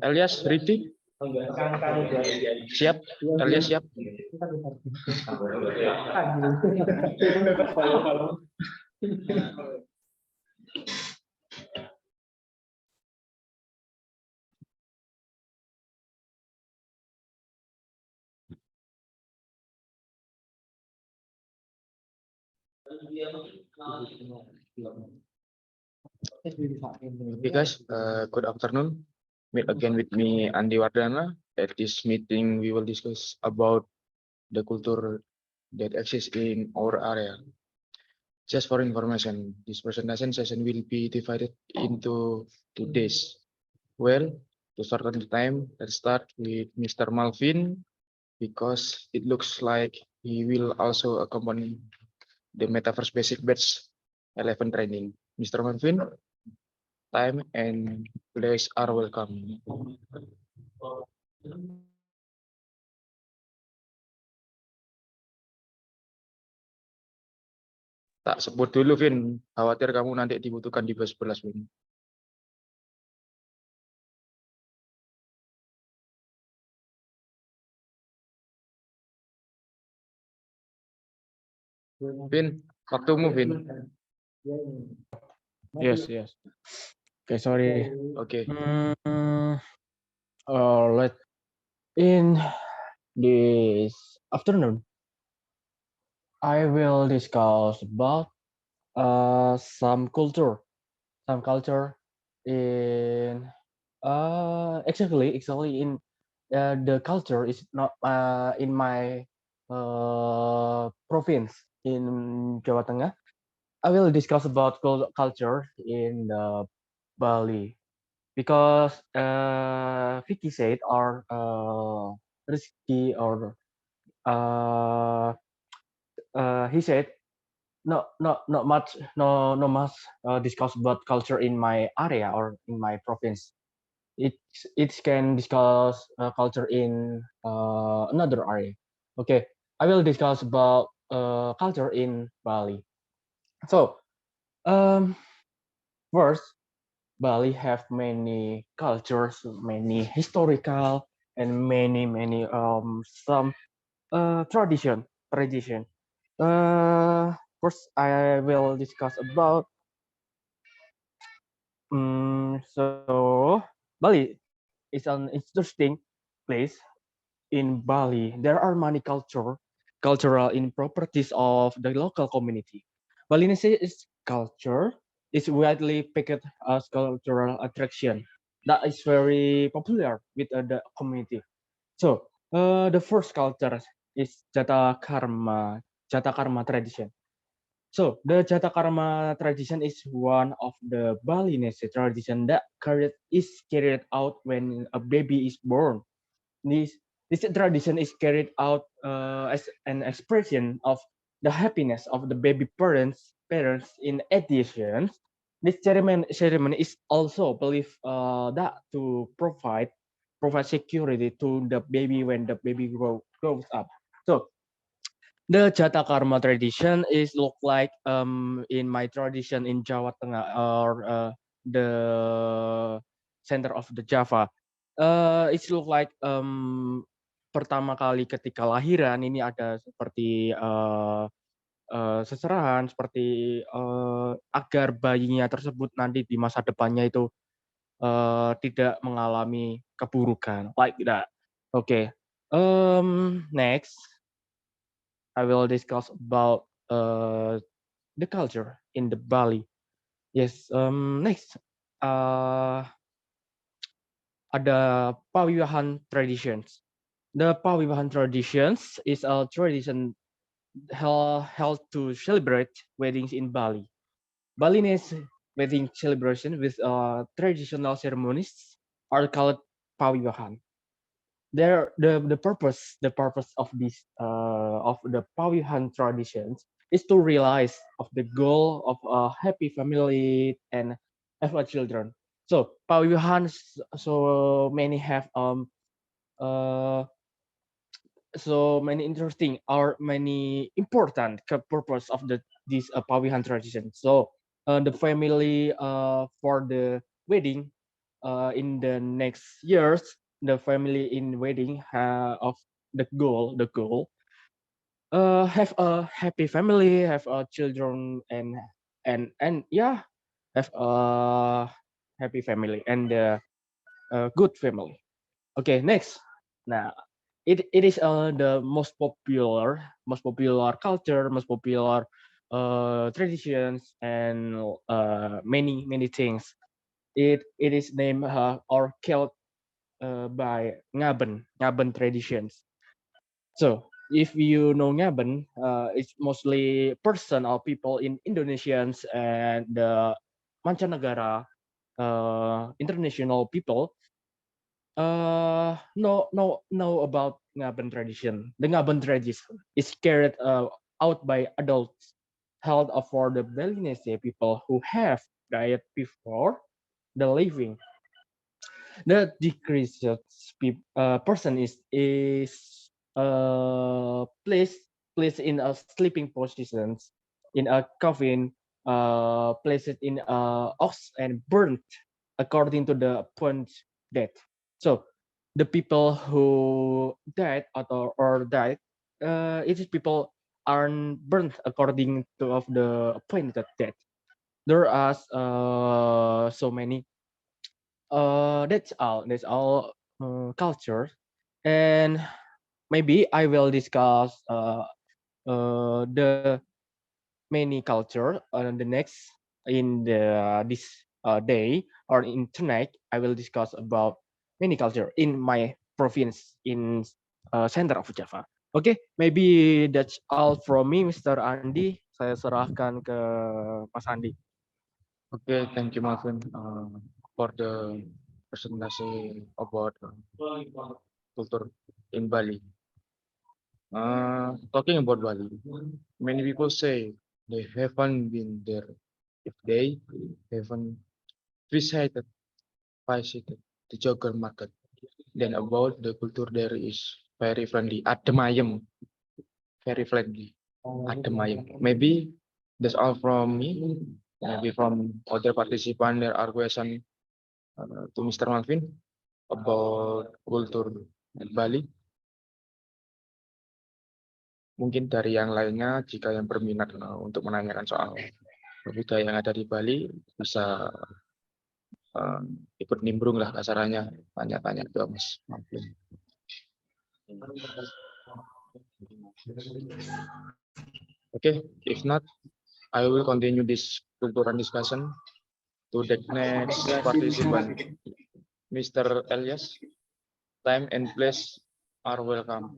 Elias, ready? Siap? Elias siap? Okay guys, good afternoon. Meet again with me, Andi Wardana. At this meeting, we will discuss about the culture that exists in our area. Just for information, this presentation session will be divided into 2 days. Well, to start on the time, let's start with Mr. Malvin, because it looks like he will also accompany the Metaverse Basic Batch 11 training. Mr. Malvin, time and place are welcome. Tak sebut dulu, Vin. Khawatir kamu nanti dibutuhkan di bus 11, Vin. Vin, waktumu, Vin. Yes. Okay, sorry. Okay. In this afternoon, I will discuss about some culture in exactly in the culture is not in my province in Jawa Tengah. I will discuss about culture in Bali because Vicky said or Rizky or he said not much discuss about culture in my area or in my province. It can discuss culture in another area. Okay, I will discuss about culture in Bali. So first, Bali have many cultures, many historical, and many some tradition. First, I will discuss about so Bali is an interesting place. In Bali, there are many cultural in properties of the local community. Balinese is culture is widely picked as cultural attraction that is very popular with the community. So the first culture is Jata Karma tradition. So the Jata Karma tradition is one of the Balinese tradition that is carried out when a baby is born. This tradition is carried out as an expression of the happiness of the baby parents. In addition, this ceremony is also believed that to provide security to the baby when the baby grows up. So the Jata Karma tradition is look like in my tradition in Jawa Tengah or the center of the Java. It's look like pertama kali ketika lahiran ini ada seperti seserahan seperti agar bayinya tersebut nanti di masa depannya itu tidak mengalami keburukan like that. Okay. Next I will discuss about the culture in the Bali. Yes. Next, ada Pawiwahan traditions. The Pawiwahan traditions is a tradition held to celebrate weddings in Bali. Balinese wedding celebration with traditional ceremonies are called Pawiwahan. The purpose of this of the Pawihan traditions is to realize of the goal of a happy family and have a children. So Pawihan so many have uh, so many interesting or many important purpose of this pawihan tradition. So the family for the wedding in the next years, the family in wedding of the goal have a happy family, have children, and yeah, have a happy family and a good family. Okay, next. Now, it is the most popular culture, most popular traditions, and many things. It is named or killed by Ngaben traditions. So if you know Ngaben, it's mostly person or people in Indonesians and the mancanegara international people know about Ngaben tradition. The Ngaben tradition is carried out by adults held for the Balinese people who have died before the living. The decreased person is placed in a sleeping positions in a coffin, placed in a ox and burnt according to the point death. So the people who died or died, it is people aren't burnt according to of the appointed death. There are so many that's all culture, and maybe I will discuss the many culture on the next in the this day or in tonight. I will discuss about many culture in my province in center of Java. Okay, maybe that's all from me, Mr. Andi. Saya serahkan ke Mas Andi. Okay, thank you, Marvin, for the presentation about culture in Bali. Talking about Bali, many people say they haven't been there if they haven't visited the Jogger market. Then about the culture there is very friendly. Ademayem, very friendly. Ademayem. Maybe that's all from me. Maybe from other participant there are questions to Mr. Malvin about kultur Bali. Mungkin dari yang lainnya, jika yang berminat untuk menanyakan soal budaya yang ada di Bali, bisa ikut nimbrung lah kasarannya, tanya-tanya ke Mas Malvin. Okay, if not, I will continue this cultural discussion to the next participant, Mr. Elias. Time and place are welcome.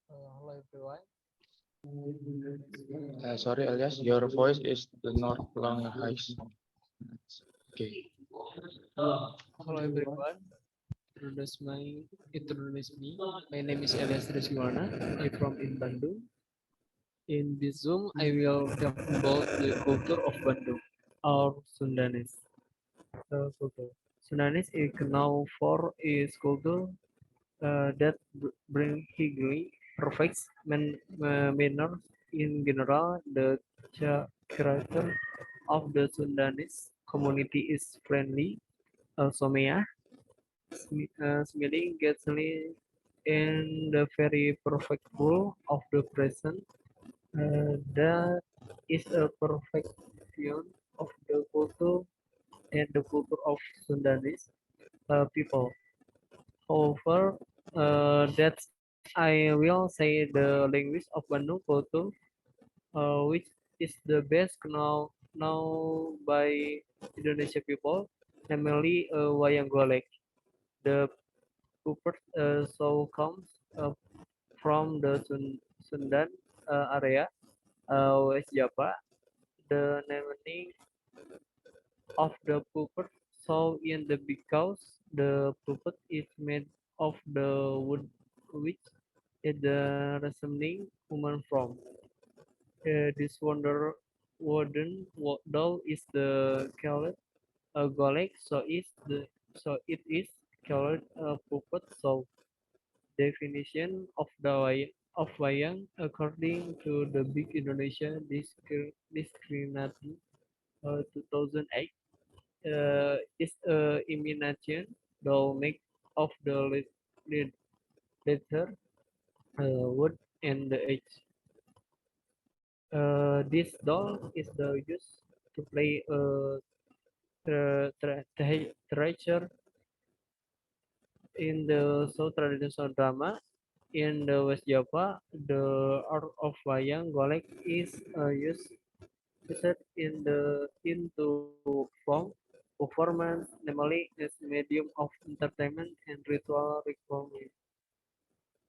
Hello everyone. Sorry, Elias, your voice is not long high. Okay. Hello everyone. Introduce me. My name is Elias Rizwana. I'm from Bandung. In this Zoom, I will talk about the culture of Bandung, or Sundanese. Culture. Sundanese is known for its culture that bring highly perfect manners. In general, the character of the Sundanese community is friendly, someah, smiling, gently, and the very perfect rule of the present. That is a perfect view of the culture and the culture of Sundanese people. However, that I will say the language of Bandung culture, which is the best now by Indonesia people, namely Wayang Golek. The purpose so comes from the Sundan area, West Java. The naming of the puppet so in the because the puppet is made of the wood which is the resembling human from. This wooden doll is the called golek, so it is called a puppet show. Definition of wayang according to the Big Indonesia Discriminati 2008 is a imitation doll made of the leather, wood, and the edge. This doll is the used to play a treasure in the South traditional drama. In the West Java, the art of wayang golek is used into form performance, namely as medium of entertainment and ritual recognition.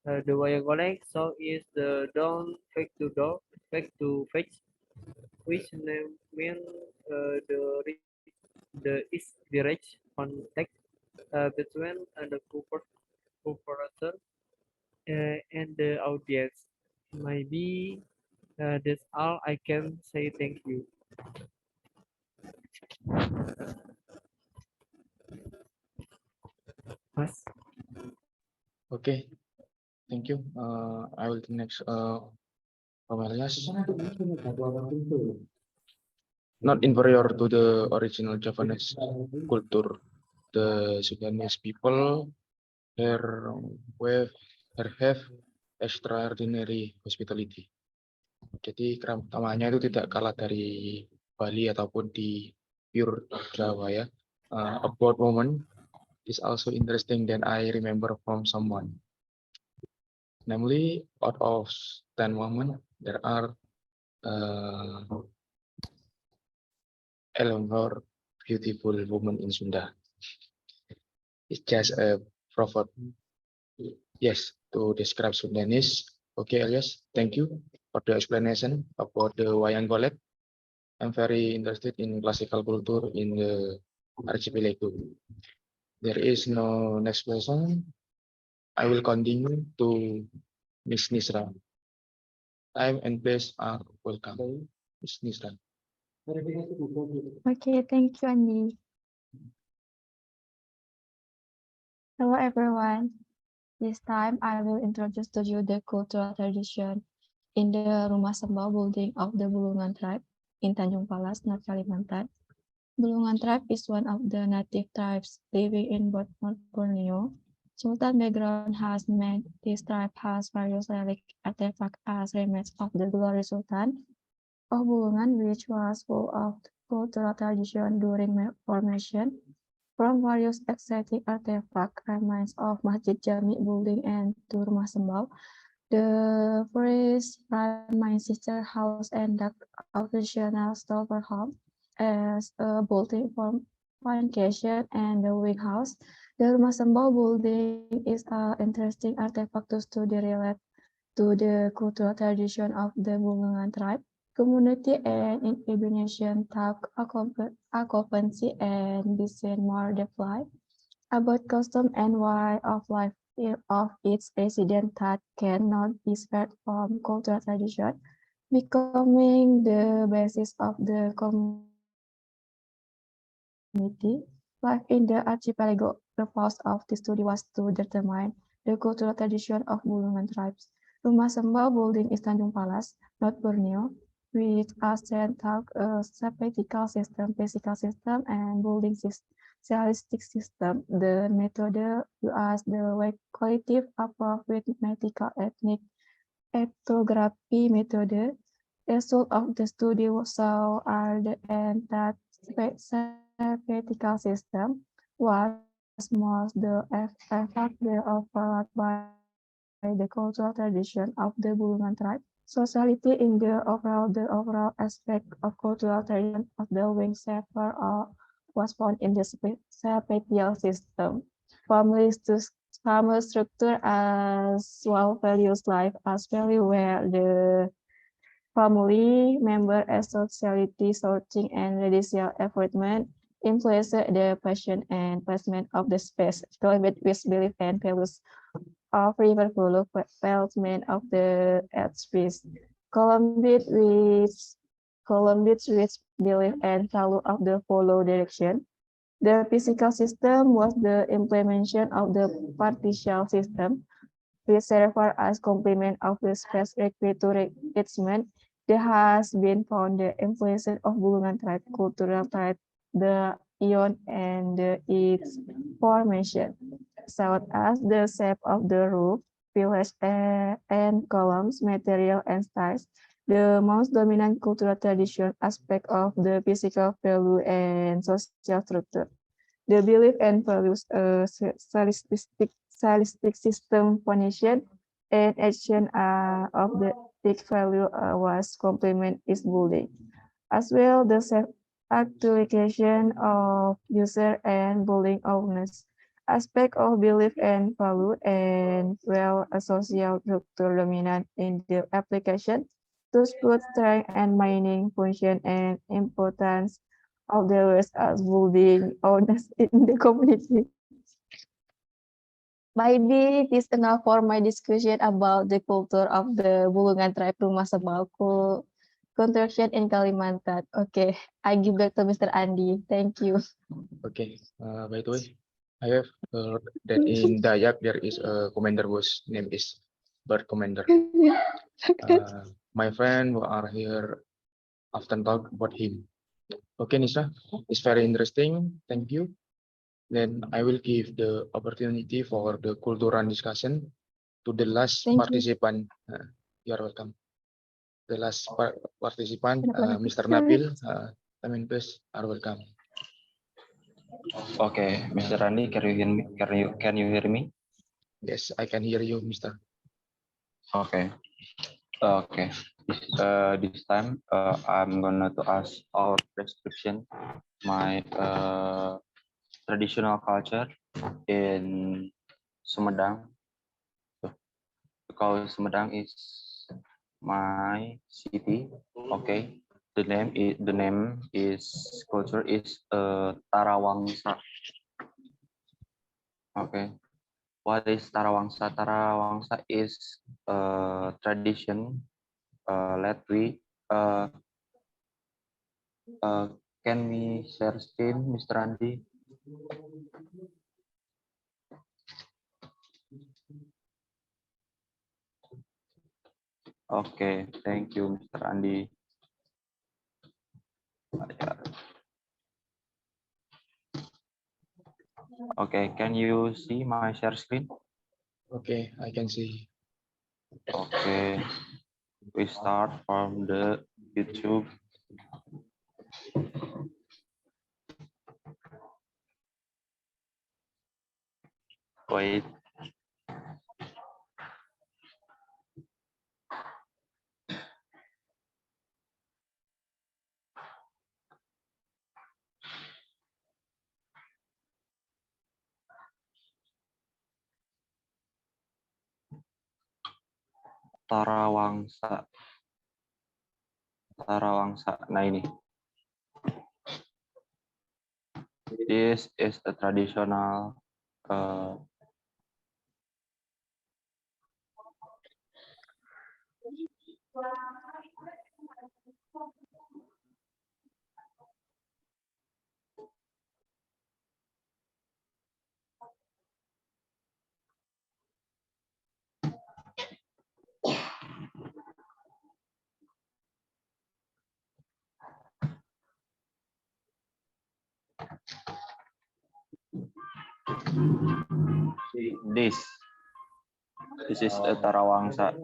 The wayang golek so is the dawn fake to fake, which name mean the is direct contact between the operator and the audience. Maybe that's all I can say. Thank you. Mas. Okay, thank you. I will the next Om Elias. Not inferior to the original Javanese culture. The Sudanese people here have extraordinary hospitality. Jadi keramah-tamahannya itu tidak kalah dari Bali ataupun di pure Jawa ya. About moment is also interesting than I remember from someone. Namely, out of 10 women, there are 11 beautiful women in Sunda. It's just a proverb. Yes, to describe Sundanese. Okay, Elias, thank you for the explanation about the wayang golek. I'm very interested in classical culture in the archipelago. There is no next question. I will continue to Miss Nisra. Time and place are welcome. Miss Nisra. Okay, thank you, Andy. Hello, everyone. This time, I will introduce to you the cultural tradition in the Rumah Sembah building of the Bulungan tribe in Tanjung Palas, North Kalimantan. Bulungan tribe is one of the native tribes living in both North Borneo. Sultan background has made this tribe has various relic artifacts as remains of the glory Sultan of Bulungan, which was full of cultural tradition during formation. From various exciting artifact remains of Masjid Jami building and to Rumah Sembah, the first primary sister house and the occasional stover home as a building for vacation and the wing house. The Rumah Sembah building is an interesting artifact to study related to the cultural tradition of the Bulungan tribe community and in Indonesian talk occupancy and design more deeply about custom and way of life of its resident that cannot be spared from cultural tradition, becoming the basis of the community life in the archipelago. The purpose of the study was to determine the cultural tradition of Bulungan tribes. Rumah Sembah building is Tanjung Palas, North Borneo, with a central sabbatical system, physical system, and building stylistic system. The method used the collective approach with medical ethnic ethnography method. Result of the study saw are the end that sabbatical system was most the effect offered by the cultural tradition of the Bulungan tribe. Society in the overall aspect of cultural tradition of the wing settler was found in the sabbatical system. Family structure as well values life as value where the family member as sociality sorting and judicial enforcement influence the passion and placement of the space, connected with belief and values of riverflow development of the airspace. Columbus which belief and value of the follow direction. The physical system was the implementation of the partial system, which served as complement of the space required to engagement. There has been found the influence of Bulungan tribe, cultural tribe, the Ion and its formation, such as the shape of the roof, pillars and columns, material and styles. The most dominant cultural tradition aspect of the physical value and social structure. The belief and values stylistic system foundation and action of the big value was complement is building. As well, the self-actualization of user and building awareness aspect of belief and value and well a social structure dominant in the application to put strength and mining function and importance of the words as building awareness in the community. Maybe this enough for my discussion about the culture of the Bulungan tribe Rumah Sembau construction in Kalimantan. Okay, I give back to Mr. Andi. Thank you. Okay. By the way, I have heard that in Dayak there is a commander whose name is Bird Commander. My friend who are here often talk about him. Okay, Nisa, it's very interesting. Thank you. Then I will give the opportunity for the cultural discussion to the last Thank you. participant. You are welcome. The last participant, Kenapa Mr. nggak Nabil, please are welcome. Okay, Mr. Randi, can you hear me? Can you hear me? Yes, I can hear you, Mr. Okay. Okay. This time I'm gonna to ask our description my traditional culture in Sumedang. Because Sumedang is my city. Okay. The name is culture is Tarawangsa. Okay. What is Tarawangsa? Tarawangsa is tradition. Let we can we share screen, Mr. Andi? Okay, thank you, Mr. Andi. Okay, can you see my share screen? Okay, I can see. Okay, we start from the YouTube. Wait. Tarawangsa. Tarawangsa. Nah ini. This is a traditional this is a Tarawangsa.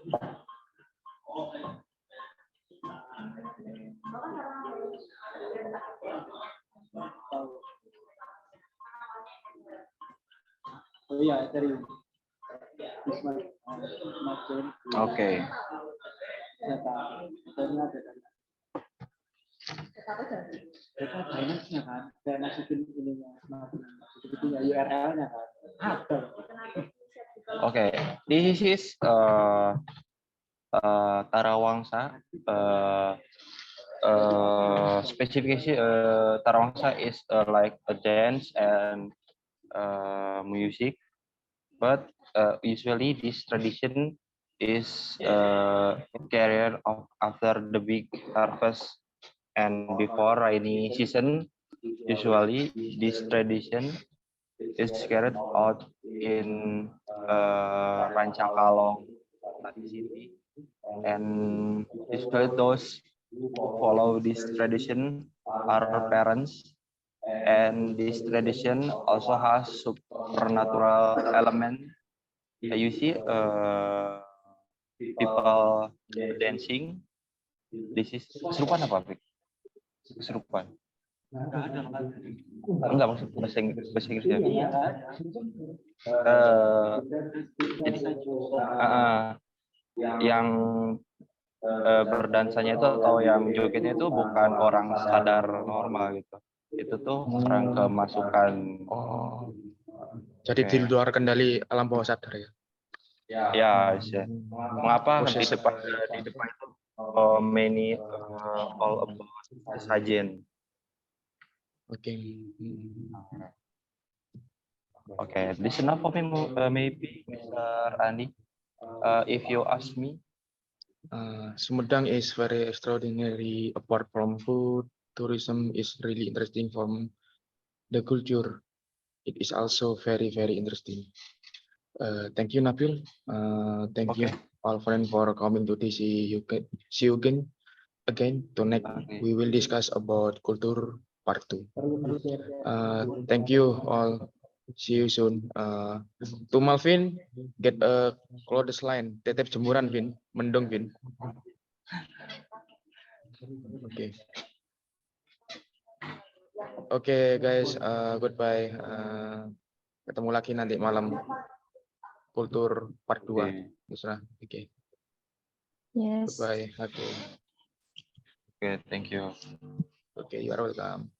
Oh iya, dari Oke. data finance-nya kan, kayak masukin ininya, masukin URL-nya kan. Ada. Okay, this is Tarawangsa. Specification Tarawangsa is like a dance and music, but usually this tradition is carried out after the big harvest and before rainy season. Usually, this tradition is carried out in Rancakalong city, and usually those who follow this tradition are parents, and this tradition also has supernatural element. You see, people dancing. This is kesurupan apa, Fik? Kesurupan. Enggak, maksud bahasa Inggrisnya. Jadi yang berdansanya itu atau yang jogetnya itu bukan orang sadar normal gitu. Itu tuh orang kemasukan. Oh, jadi Oke. di luar kendali alam bawah sadar ya. Ya, mengapa di Proses depan itu many all about sesajen. Oke. Okay, this enough for me, maybe, Mr. Andi. If you ask me, Sumedang is very extraordinary. Apart from food, tourism is really interesting from the culture. It is also very interesting. Thank you, Nabil. Thank you, Okay. all friends, for coming to this. See you again. Tonight we will discuss about culture part 2. Thank you all. See you soon. To Malvin, get a clothesline. Tetep jemuran, Vin. Mendung, Vin. Oke. Oke, guys. Goodbye. Ketemu lagi nanti malam. Kultur part 2. Oke. Yes. Goodbye. Oke. Okay, thank you. Okay, you are welcome.